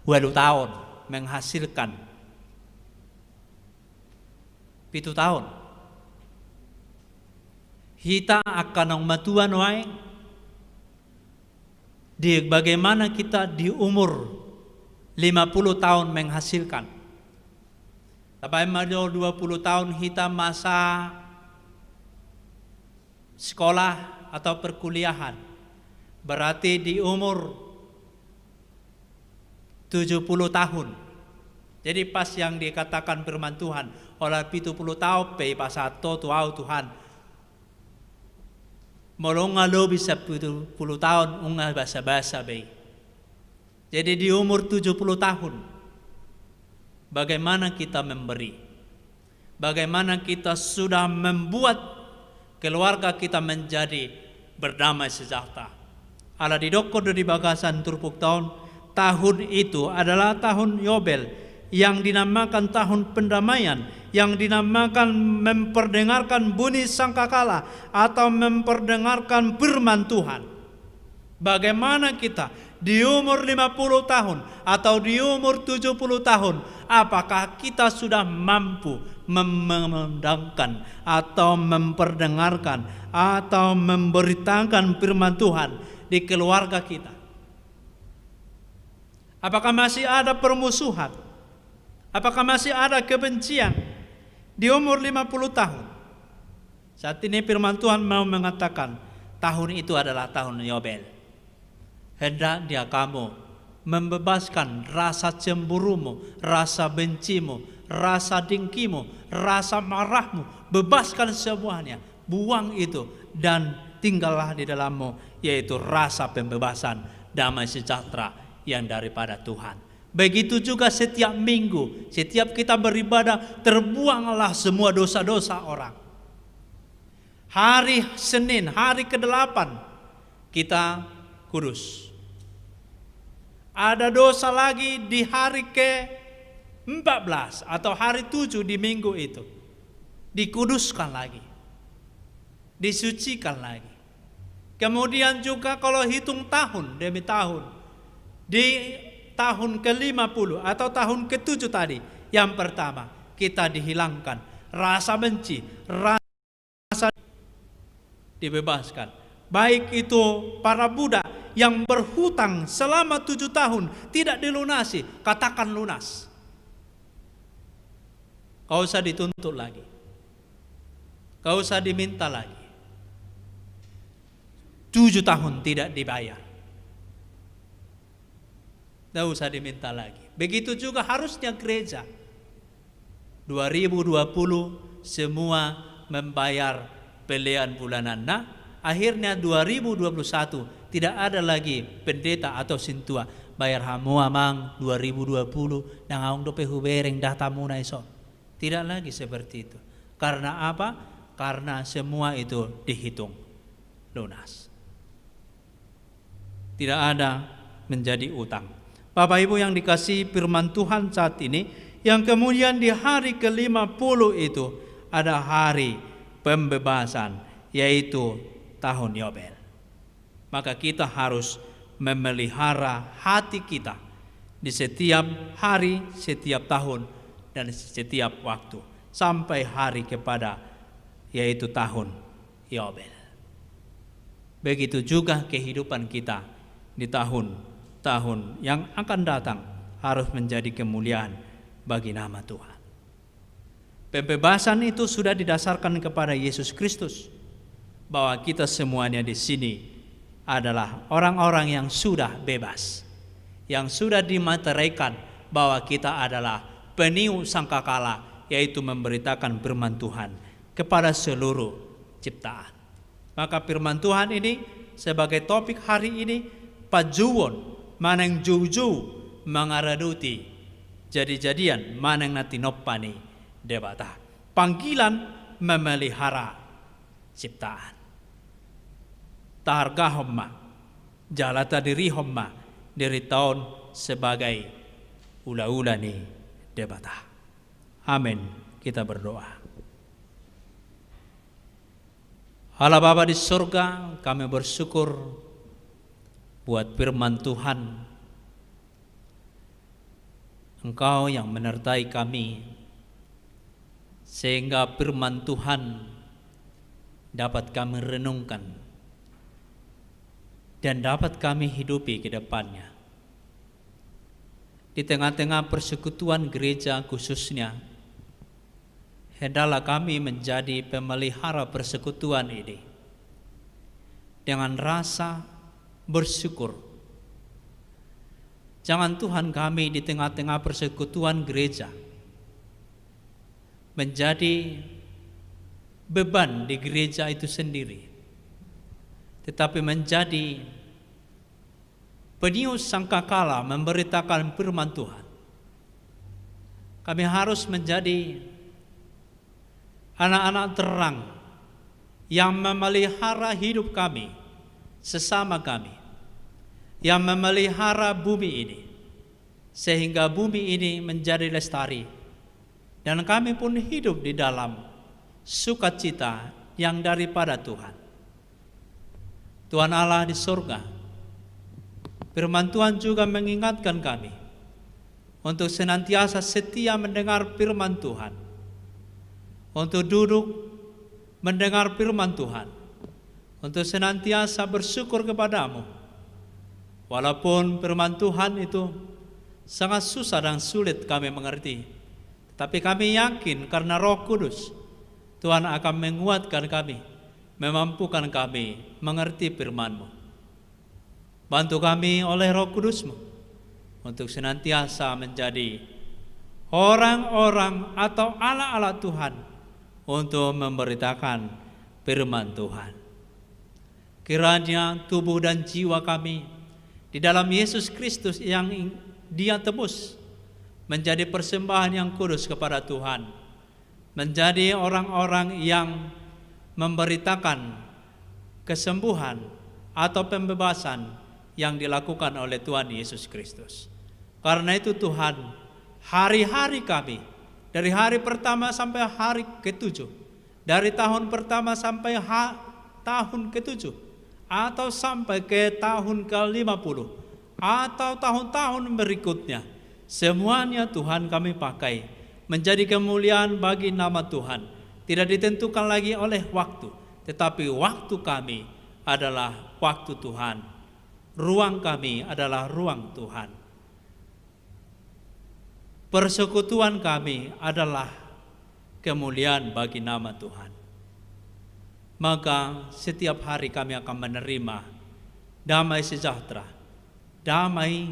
8 tahun menghasilkan 7 tahun. Kita akan nong matuan wae. Bagaimana kita di umur 50 tahun menghasilkan. Tapi majo 20 tahun kita masa sekolah atau perkuliahan. Berarti di umur 70 tahun. Jadi pas yang dikatakan firman Tuhan, oleh 70 tahun pe pasato tuau Tuhan. Molonga lo bisa 70 tahun unga basa-basa bay. Jadi di umur 70 tahun, bagaimana kita memberi? Bagaimana kita sudah membuat keluarga kita menjadi berdamai sejahtera. Ala di dokor di bagasan turpuk tahun itu adalah tahun Yobel yang dinamakan tahun pendamaian, yang dinamakan memperdengarkan bunyi sangkakala atau memperdengarkan firman Tuhan. Bagaimana kita di umur 50 tahun atau di umur 70 tahun, apakah kita sudah mampu memandangkan atau memperdengarkan atau memberitakan firman Tuhan di keluarga kita? Apakah masih ada permusuhan? Apakah masih ada kebencian di umur 50 tahun? Saat ini firman Tuhan mau mengatakan tahun itu adalah tahun Yobel. Hendak dia kamu membebaskan rasa cemburumu, rasa bencimu, rasa dengkimu, rasa marahmu. Bebaskan semuanya, buang itu dan tinggallah di dalammu, yaitu rasa pembebasan, damai sejahtera yang daripada Tuhan. Begitu juga setiap minggu, setiap kita beribadah, terbuanglah semua dosa-dosa orang. Hari Senin, hari ke-8, kita kudus. Ada dosa lagi di hari ke-14 atau hari 7 di minggu itu. Dikuduskan lagi. Disucikan lagi. Kemudian juga kalau hitung tahun demi tahun, di tahun ke-50 atau tahun ke-7 tadi, yang pertama kita dihilangkan rasa benci, rasa dibebaskan. Baik itu para budak yang berhutang selama 7 tahun tidak dilunasi, katakan lunas. Kau usah dituntut lagi. Kau usah diminta lagi. 7 tahun tidak dibayar. Tidak usah diminta lagi. Begitu juga harusnya gereja. 2020 semua membayar pelian bulanan. Nah, akhirnya 2021 tidak ada lagi pendeta atau sintua bayar hamua mang 2020 nang aung dope hubereng datamuna iso. Tidak lagi seperti itu. Karena apa? Karena semua itu dihitung lunas. Tidak ada menjadi utang. Bapak Ibu yang dikasihi firman Tuhan saat ini, yang kemudian di hari ke-50 itu ada hari pembebasan, yaitu tahun Yobel. Maka kita harus memelihara hati kita di setiap hari, setiap tahun, dan setiap waktu sampai hari kepada yaitu tahun Yobel. Begitu juga kehidupan kita di tahun yang akan datang harus menjadi kemuliaan bagi nama Tuhan. Pembebasan itu sudah didasarkan kepada Yesus Kristus, bahwa kita semuanya di sini adalah orang-orang yang sudah bebas, yang sudah dimateraikan bahwa kita adalah peniup sangkakala, yaitu memberitakan firman Tuhan kepada seluruh ciptaan. Maka firman Tuhan ini sebagai topik hari ini, pajuwon maneng juju mangaraduti jadi-jadian maneng natinopani debata. Panggilan memelihara ciptaan. Targa homma jalata diri homma dari tahun sebagai ula-ula ni debata. Amin. Kita berdoa. Allah Bapa di surga, kami bersyukur buat firman Tuhan. Engkau yang menyertai kami sehingga firman Tuhan dapat kami renungkan dan dapat kami hidupi ke depannya. Di tengah-tengah persekutuan gereja khususnya, hendaklah kami menjadi pemelihara persekutuan ini dengan rasa bersyukur. Jangan Tuhan kami di tengah-tengah persekutuan gereja menjadi beban di gereja itu sendiri, tetapi menjadi peniup sangkakala memberitakan firman Tuhan. Kami harus menjadi anak-anak terang yang memelihara hidup kami, sesama kami, yang memelihara bumi ini, sehingga bumi ini menjadi lestari, dan kami pun hidup di dalam sukacita yang daripada Tuhan. Tuhan Allah di surga, firman Tuhan juga mengingatkan kami untuk senantiasa setia mendengar firman Tuhan, untuk duduk mendengar firman Tuhan, untuk senantiasa bersyukur kepadamu. Walaupun firman Tuhan itu sangat susah dan sulit kami mengerti, tapi kami yakin karena Roh Kudus Tuhan akan menguatkan kami, memampukan kami mengerti firman-Mu. Bantu kami oleh Roh Kudus-Mu untuk senantiasa menjadi orang-orang atau anak-anak Tuhan untuk memberitakan firman Tuhan. Kiranya tubuh dan jiwa kami di dalam Yesus Kristus yang Dia tebus menjadi persembahan yang kudus kepada Tuhan, menjadi orang-orang yang memberitakan kesembuhan atau pembebasan yang dilakukan oleh Tuhan Yesus Kristus. Karena itu Tuhan, hari-hari kami, dari hari pertama sampai hari ke-7, dari tahun pertama sampai tahun ke-7, atau sampai ke tahun ke-50, atau tahun-tahun berikutnya, semuanya Tuhan kami pakai menjadi kemuliaan bagi nama Tuhan. Tidak ditentukan lagi oleh waktu, tetapi waktu kami adalah waktu Tuhan, ruang kami adalah ruang Tuhan. Persekutuan kami adalah kemuliaan bagi nama Tuhan. Maka setiap hari kami akan menerima damai sejahtera, damai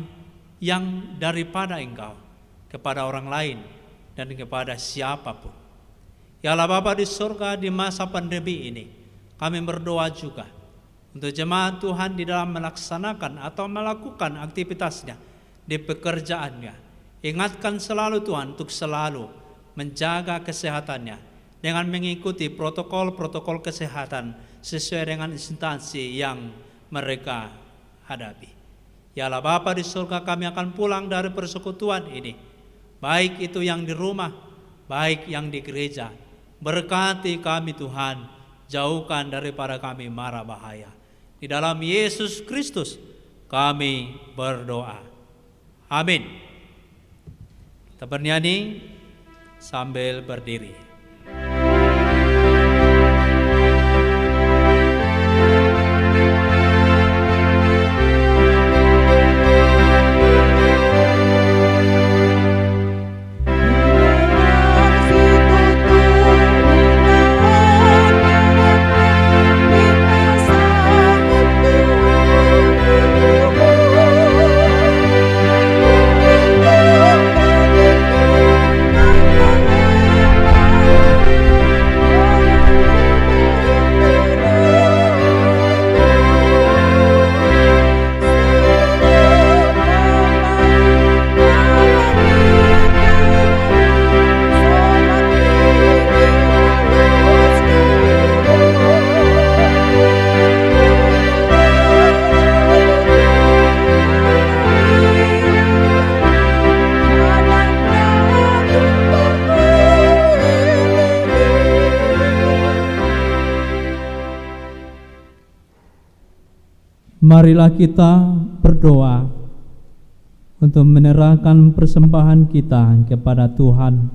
yang daripada Engkau kepada orang lain dan kepada siapapun. Ya Allah Bapa di surga, di masa pandemi ini kami berdoa juga untuk jemaat Tuhan di dalam melaksanakan atau melakukan aktivitasnya di pekerjaannya. Ingatkan selalu Tuhan untuk selalu menjaga kesehatannya dengan mengikuti protokol-protokol kesehatan sesuai dengan instansi yang mereka hadapi. Ya Allah Bapa di surga, kami akan pulang dari persekutuan ini, baik itu yang di rumah, baik yang di gereja. Berkati kami Tuhan, jauhkan daripada kami mara bahaya. Di dalam Yesus Kristus kami berdoa. Amin. Kita bernyanyi sambil berdiri. Marilah kita berdoa untuk menyerahkan persembahan kita kepada Tuhan.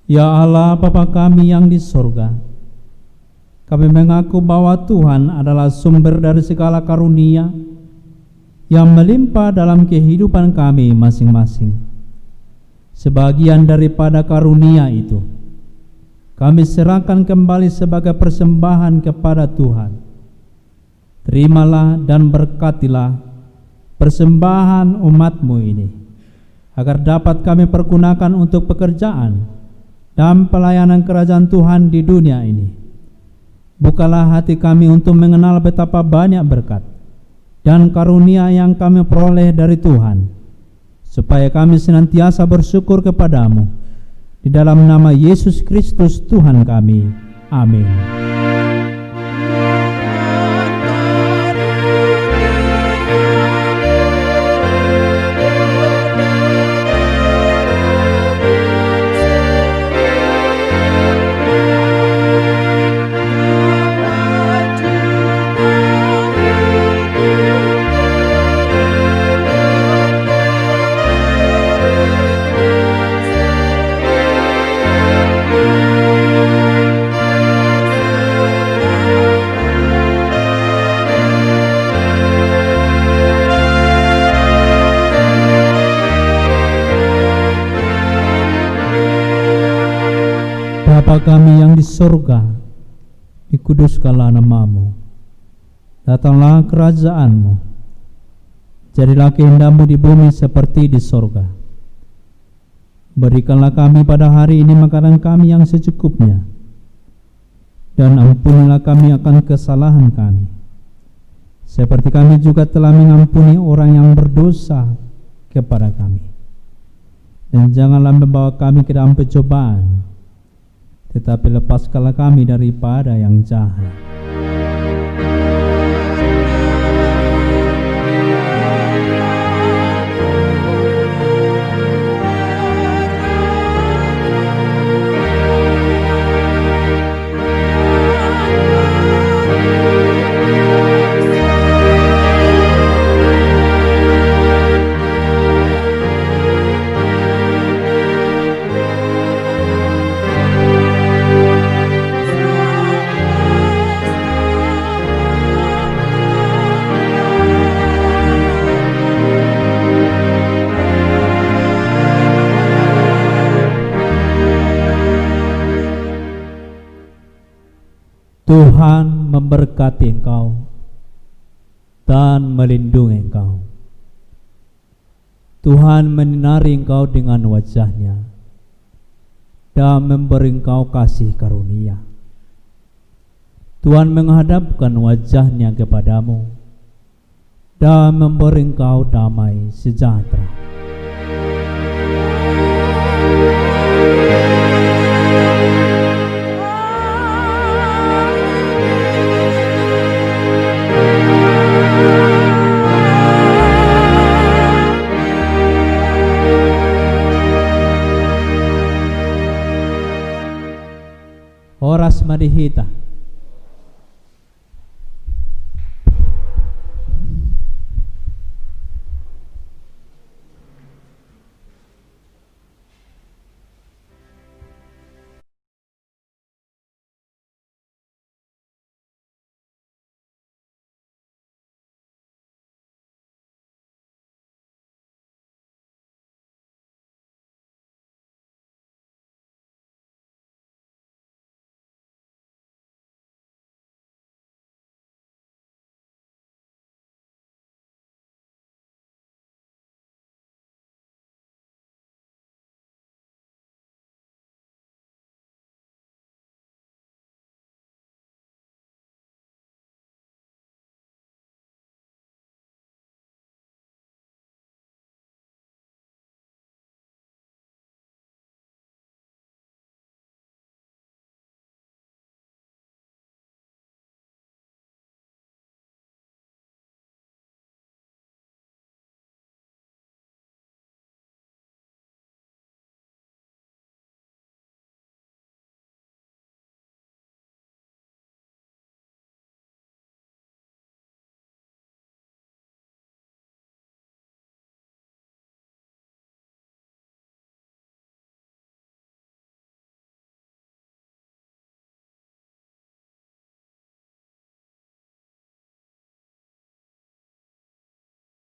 Ya Allah Bapa kami yang di surga, kami mengaku bahwa Tuhan adalah sumber dari segala karunia yang melimpah dalam kehidupan kami masing-masing. Sebagian daripada karunia itu kami serahkan kembali sebagai persembahan kepada Tuhan. Terimalah dan berkatilah persembahan umat-Mu ini, agar dapat kami pergunakan untuk pekerjaan dan pelayanan kerajaan Tuhan di dunia ini. Bukalah hati kami untuk mengenal betapa banyak berkat dan karunia yang kami peroleh dari Tuhan, supaya kami senantiasa bersyukur kepada-Mu. Di dalam nama Yesus Kristus Tuhan kami. Amin. Bapa kami yang di surga, dikuduskanlah nama-Mu. Datanglah kerajaan-Mu. Jadilah kehendak-Mu di bumi seperti di surga. Berikanlah kami pada hari ini makanan kami yang secukupnya, dan ampunilah kami akan kesalahan kami, seperti kami juga telah mengampuni orang yang berdosa kepada kami. Dan janganlah membawa kami ke dalam pencobaan, tetapi lepaskanlah kami daripada yang jahat. Tuhan memberkati engkau dan melindungi engkau. Tuhan menyinari engkau dengan wajah-Nya dan memberi engkau kasih karunia. Tuhan menghadapkan wajah-Nya kepadamu dan memberi engkau damai sejahtera. Horas Madihita